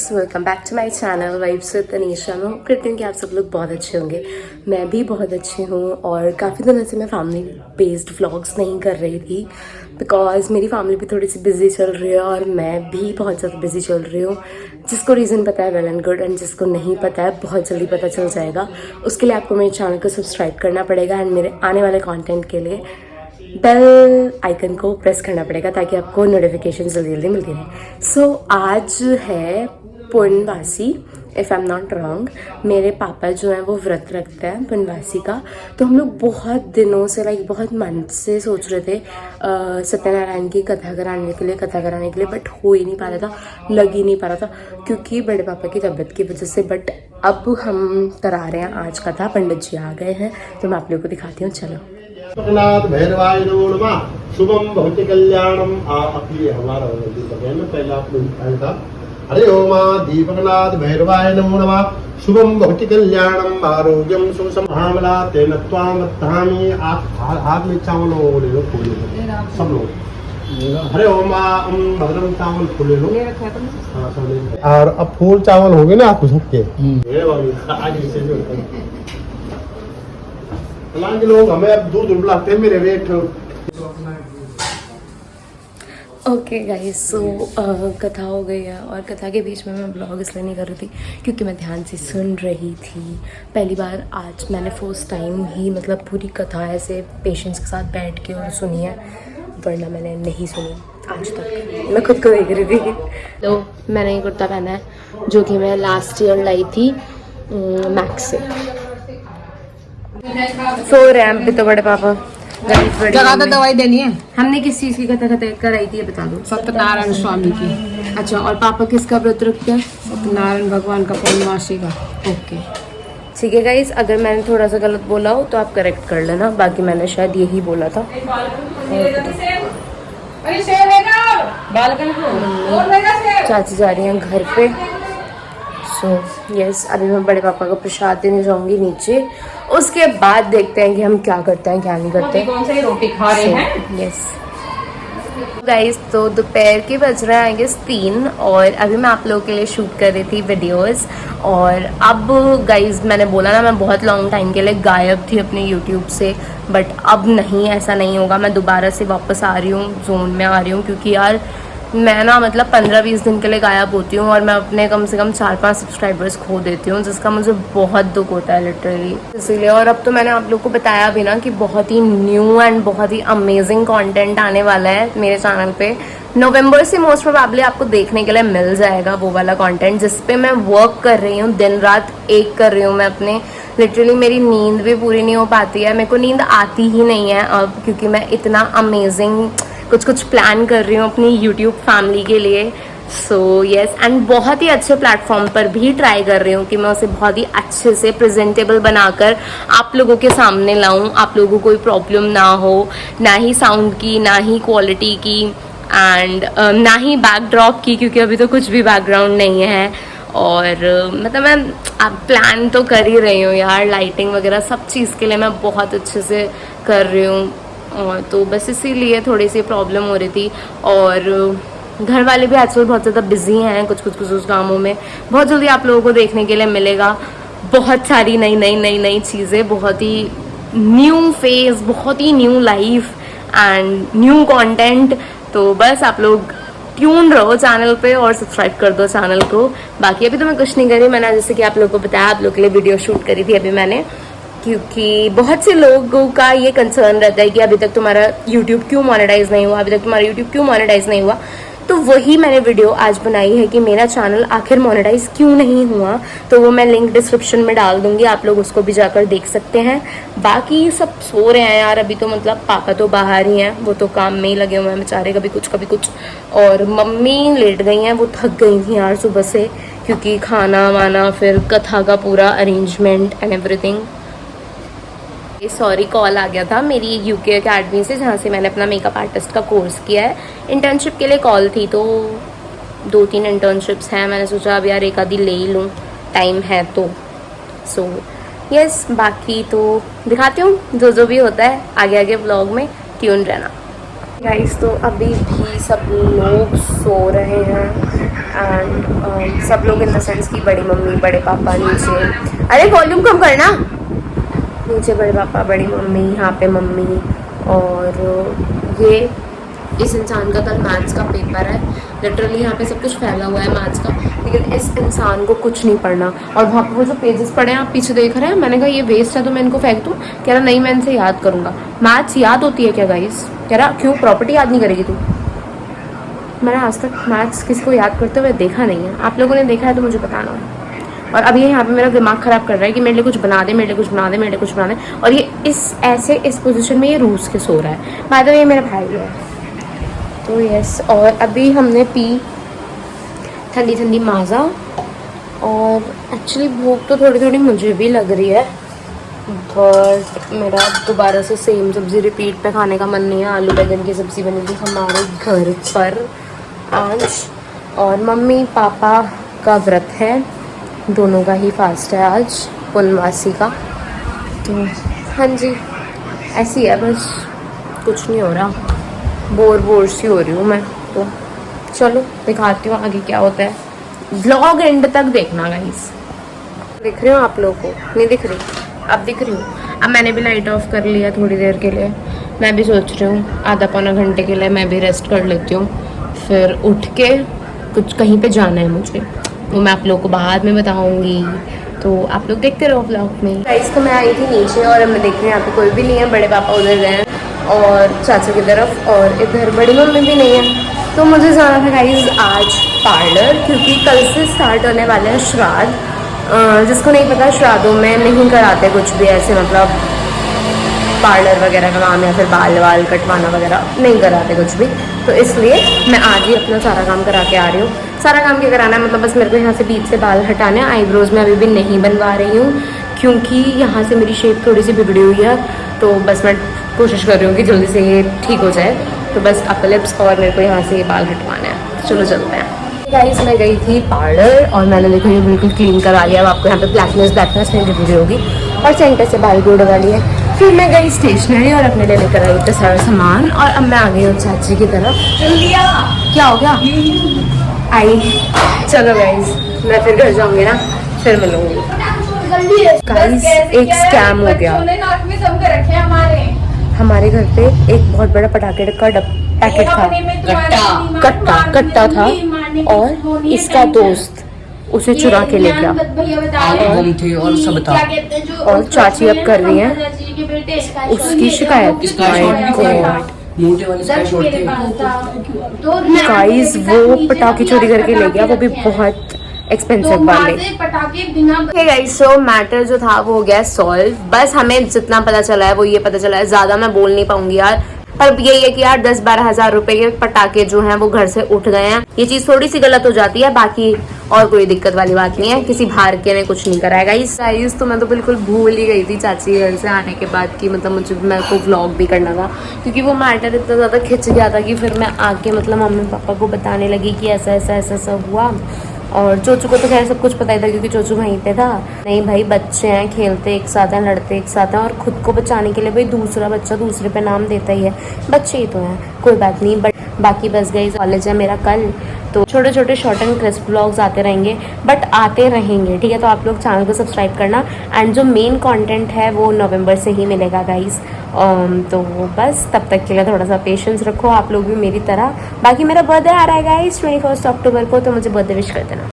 Guys, welcome back to my channel vibes with Tanisha. मैं hope करती हूँ कि आप सब लोग बहुत अच्छे होंगे। मैं भी बहुत अच्छी हूँ और काफ़ी दिनों से मैं फैमिली बेस्ड व्लॉग्स नहीं कर रही थी बिकॉज मेरी फैमिली भी थोड़ी सी बिजी चल रही है और मैं भी बहुत ज़्यादा बिजी चल रही हूँ। जिसको रीज़न पता है वेल एंड गुड, एंड जिसको नहीं पता है बहुत जल्दी पता चल जाएगा। उसके लिए आपको मेरे चैनल को सब्सक्राइब करना पड़ेगा एंड मेरे आने वाले कॉन्टेंट के लिए बेल आइकन को प्रेस करना पड़ेगा ताकि आपको नोटिफिकेशन जल्दी जल्दी मिलती रहे। सो आज है पूर्णवासी, if I am not wrong. मेरे पापा जो हैं वो व्रत रखते हैं पूर्णवासी का। तो हम लोग बहुत दिनों से बहुत मंथ से सोच रहे थे सत्यनारायण की कथा कराने के लिए बट हो ही नहीं पा रहा था, लग ही नहीं पा रहा था क्योंकि बड़े पापा की तबीयत की वजह से। बट अब हम करा रहे हैं आज कथा। पंडित जी आ गए हैं तो मैं आप लोगों को दिखाती हूँ। चलो। नाथ भैरवाय नमो नमः। शुभम भवति कल्याणम। अपनी हमारा में पहला था। हरे ओम दीपकनाथ भैरवाय नमो नमः। शुभम भवति कल्याणम आरोग्यम सुसमामला तेन त्वाम वत्तामि। हाथ में चावल ले लो, फूल ले लो सब लोग। हरे ओम भद्रम चावल फूल ले लो। और अब फूल चावल हो गए ना आपको सबके। के लोग हमें अब दूर दूर बुलाते हैं मेरे वेट। ओके गाइस, सो कथा हो गई है और कथा के बीच में मैं ब्लॉग इसलिए नहीं कर रही थी क्योंकि मैं ध्यान से सुन रही थी। पहली बार आज मैंने फर्स्ट टाइम ही पूरी कथा ऐसे पेशेंस के साथ बैठ के और सुनी है, वरना मैंने नहीं सुनी आज तक। मैं खुद को देख रही थी। तो मैंने ये कुर्ता पहना है जो कि मैं लास्ट ईयर लाई थी मैक्स से। सो रहे हैं अभी तो बड़े पापा। जगह तो दवाई देनी है। हमने किस चीज की कथा कराई थी ये बता दो। सत्यनारायण स्वामी की। अच्छा, और पापा किसका व्रत रखते हैं? सत्यनारायण भगवान का पूर्णमासी का। ओके ठीक है गाइस, अगर मैंने थोड़ा सा गलत बोला हो तो आप करेक्ट कर लेना, बाकी मैंने शायद यही बोला था। चाची जा रही हैं घर पे। सो यस, अभी मैं बड़े पापा को प्रसाद देने जाऊंगी नीचे। उसके बाद देखते हैं कि हम क्या करते हैं क्या नहीं करते। कौन सी रोटी खा रहे हैं? यस गाइस, तो दोपहर के बज रहे हैं आई गेस 3 और अभी मैं आप लोगों के लिए शूट कर रही थी वीडियोस। और अब गाइस मैंने बोला ना, मैं बहुत लॉन्ग टाइम के लिए गायब थी अपने यूट्यूब से, बट अब नहीं, ऐसा नहीं होगा। मैं दोबारा से वापस आ रही हूँ, जोन में आ रही हूँ, क्योंकि यार मैं ना 15-20 दिन के लिए गायब होती हूँ और मैं अपने कम से कम 4-5 सब्सक्राइबर्स खो देती हूँ, जिसका मुझे बहुत दुख होता है लिटरली। इसीलिए और अब तो मैंने आप लोग को बताया भी ना कि बहुत ही न्यू एंड बहुत ही अमेजिंग कंटेंट आने वाला है मेरे चैनल पे। नवंबर से मोस्ट प्रोबेबली आपको देखने के लिए मिल जाएगा वो वाला कंटेंट जिस पे मैं वर्क कर रही हूँ, दिन रात एक कर रही हूँ मैं अपने। लिटरली मेरी नींद भी पूरी नहीं हो पाती है, मेरे को नींद आती ही नहीं है अब, क्योंकि मैं इतना अमेजिंग कुछ प्लान कर रही हूँ अपनी यूट्यूब फैमिली के लिए। सो यस, एंड बहुत ही अच्छे प्लेटफॉर्म पर भी ट्राई कर रही हूँ कि मैं उसे बहुत ही अच्छे से प्रेजेंटेबल बनाकर आप लोगों के सामने लाऊं। आप लोगों को कोई प्रॉब्लम ना हो, ना ही साउंड की, ना ही क्वालिटी की, एंड ना ही बैकड्रॉप की, क्योंकि अभी तो कुछ भी बैकग्राउंड नहीं है। और मैं प्लान तो कर ही रही हूँ यार, लाइटिंग वगैरह सब चीज़ के लिए मैं बहुत अच्छे से कर रही हूँ। और तो बस इसीलिए थोड़ी सी प्रॉब्लम हो रही थी। और घर वाले भी आजकल बहुत ज़्यादा बिजी हैं कुछ कामों में। बहुत जल्दी आप लोगों को देखने के लिए मिलेगा बहुत सारी नई चीज़ें, बहुत ही न्यू फेज, बहुत ही new life and new content. तो बस आप लोग ट्यून रहो चैनल पे और सब्सक्राइब कर दो चैनल को। बाकी अभी तो मैं कुछ नहीं करी, मैंने जैसे कि आप लोगों को बताया, आप लोग के लिए वीडियो शूट करी थी अभी मैंने, क्योंकि बहुत से लोगों का ये कंसर्न रहता है कि अभी तक तुम्हारा यूट्यूब क्यों मोनेटाइज नहीं हुआ, तो वही मैंने वीडियो आज बनाई है कि मेरा चैनल आखिर मोनेटाइज क्यों नहीं हुआ। तो वो मैं लिंक डिस्क्रिप्शन में डाल दूंगी, आप लोग उसको भी जाकर देख सकते हैं। बाकी सब सो रहे हैं यार अभी तो, पापा तो बाहर ही हैं, वो तो काम में ही लगे हुए हैं बेचारे, कभी कुछ। और मम्मी लेट गई हैं, वो थक गई थी यार सुबह से, क्योंकि खाना वाना फिर कथा का पूरा arrangement and everything. Sorry, call आ गया था मेरी यूके अकेडमी से, जहाँ से मैंने अपना मेकअप आर्टिस्ट का कोर्स किया है। इंटर्नशिप के लिए कॉल थी, तो 2-3 इंटर्नशिप्स हैं, मैंने सोचा अब यार एक आधी ले ही लूँ, टाइम है तो। सो यस, बाकी तो दिखाती हूँ जो भी होता है आगे व्लॉग में, ट्यून रहना। गाइस तो अभी भी सब लोग सो रहे हैं एंड सब लोग इन द सेंस की बड़ी मम्मी बड़े पापा नीचे, अरे वॉल्यूम कम करना, नीचे बड़े पापा बड़ी मम्मी, यहाँ पे मम्मी, और ये इस इंसान का कल मैथ्स का पेपर है। लिटरली यहाँ पे सब कुछ फैला हुआ है मैथ्स का, लेकिन इस इंसान को कुछ नहीं पढ़ना। और वहाँ पे वो जो पेजेस पड़े हैं आप पीछे देख रहे हैं, मैंने कहा ये वेस्ट है तो मैं इनको फेंक दूँ, कह रहा नहीं मैं इनसे याद करूँगा। मैथ्स याद होती है क्या गाइस? कह रहा क्यों प्रॉपर्टी याद नहीं करेगी तू? मैंने आज तक मैथ्स किसी को याद करते हुए देखा नहीं है, आप लोगों ने देखा है तो मुझे बताना। और अब ये यहाँ पे मेरा दिमाग ख़राब कर रहा है कि मेरे लिए कुछ बना दे, मेरे लिए कुछ बना दे, मेरे लिए कुछ बना दे, और ये इस पोजीशन में ये रूस के सो रहा है। बाद में ये मेरा भाई है तो यस। और अभी हमने पी ठंडी ठंडी माज़ा, और एक्चुअली भूख तो थोड़ी थोड़ी मुझे भी लग रही है, बट मेरा दोबारा से सेम सब्ज़ी रिपीट पे खाने का मन नहीं है। आलू बैंगन की सब्ज़ी बनी थी हमारे घर पर आज, और मम्मी पापा का व्रत है, दोनों का ही फास्ट है आज पूर्णमासी का। तो हाँ जी ऐसी है, बस कुछ नहीं हो रहा, बोर सी हो रही हूँ मैं। तो चलो दिखाती हूँ आगे क्या होता है, व्लॉग एंड तक देखना गाइस। दिख रही हूँ आप लोगों को? नहीं दिख रही? अब दिख रही हूँ। अब मैंने भी लाइट ऑफ कर लिया थोड़ी देर के लिए, मैं भी सोच रही हूँ आधा पौना घंटे के लिए मैं भी रेस्ट कर लेती हूँ, फिर उठ के कुछ कहीं पे जाना है मुझे, वो मैं आप लोगों को बाद में बताऊंगी, तो आप लोग देखते रहो व्लॉग में। गाइस तो मैं आई थी नीचे और अब मैं देख रही हूँ यहाँ पे कोई भी नहीं है, बड़े पापा उधर गए हैं और चाचा की तरफ, और इधर बड़ी मम्मी भी नहीं है। तो मुझे जाना था गाइस आज पार्लर, क्योंकि कल से स्टार्ट होने वाले हैं श्राद्ध। जिसको नहीं पता, श्राद्धों में नहीं कराते कुछ भी ऐसे, मतलब पार्लर वगैरह का काम या फिर बाल वाल कटवाना वगैरह नहीं कराते कुछ भी। तो इसलिए मैं आज ही अपना सारा काम करा के आ रही हूँ। सारा काम क्या कराना है, मतलब बस मेरे को यहाँ से बीच से बाल हटाने हैं। आईब्रोज में अभी भी नहीं बनवा रही हूँ क्योंकि यहाँ से मेरी शेप थोड़ी सी बिगड़ी हुई है, तो बस मैं कोशिश कर रही हूँ कि जल्दी से ये ठीक हो जाए। तो बस अपर लिप्स और मेरे को यहाँ से ये बाल हटवाने हैं। चलो चलते हैं। गाइस मैं गई थी पार्लर और मैंने देखो ये बिल्कुल क्लीन करा लिया। अब आपको यहाँ पे ब्लैकनेस नहीं दिख रही होगी, और सेंटर से बाल भी उड़वा लिए। फिर मैं गई स्टेशनरी और अपने लिए लेकर आई इतना सारा सामान, और अब मैं आ गई हूँ चाची की तरफ। क्या हो गया? आई चलो गाइस मैं फिर घर जाऊँगी ना, फिर मिलूंगी। गाइस एक स्कैम हो गया हमारे घर पे। एक बहुत बड़ा पटाखे का पैकेट था, कट्टा था, और इसका दोस्त उसे चुरा के ले गया, और सब था। और चाची अब कर रही है उसकी शिकायत। गाइस वो पटाखे चोरी करके ले गया, वो भी बहुत एक्सपेंसिव वाले। गाइस सो मैटर जो था वो हो गया सॉल्व। बस हमें जितना पता चला है वो ये पता चला है, ज्यादा मैं बोल नहीं पाऊंगी यार, पर यही है कि यार 10-12 हजार रुपए के पटाखे जो हैं वो घर से उठ गए हैं। ये चीज थोड़ी सी गलत हो जाती है, बाकी और कोई दिक्कत वाली बात नहीं है। किसी बाहर के ने कुछ नहीं कराया गाइस। तो मैं तो बिल्कुल भूल ही गई थी चाची घर से आने के बाद की, मतलब मुझे मेरे को व्लॉग भी करना था, क्योंकि वो मैटर इतना ज़्यादा खिंच गया था कि फिर मैं आके मतलब मम्मी पापा को बताने लगी कि ऐसा ऐसा हुआ। और चोचू को तो खैर सब कुछ पता ही था क्योंकि चोचू वहीं पे था। नहीं भाई बच्चे हैं, खेलते एक साथ हैं, लड़ते एक साथ हैं, और खुद को बचाने के लिए भाई दूसरा बच्चा दूसरे पे नाम देता ही है। बच्चे ही तो हैं, कोई बात नहीं। बट बाकी बस गई कॉलेज है मेरा कल, तो छोटे छोटे शॉर्ट एंड क्रिस्प व्लॉग्स आते रहेंगे, बट आते रहेंगे, ठीक है। तो आप लोग चैनल को सब्सक्राइब करना, एंड जो मेन कंटेंट है वो नवंबर से ही मिलेगा गाइस। तो बस तब तक के लिए थोड़ा सा पेशेंस रखो आप लोग भी मेरी तरह। बाकी मेरा बर्थडे आ रहा है गाइस 21 अक्टूबर को, तो मुझे बर्थडे विश कर देना।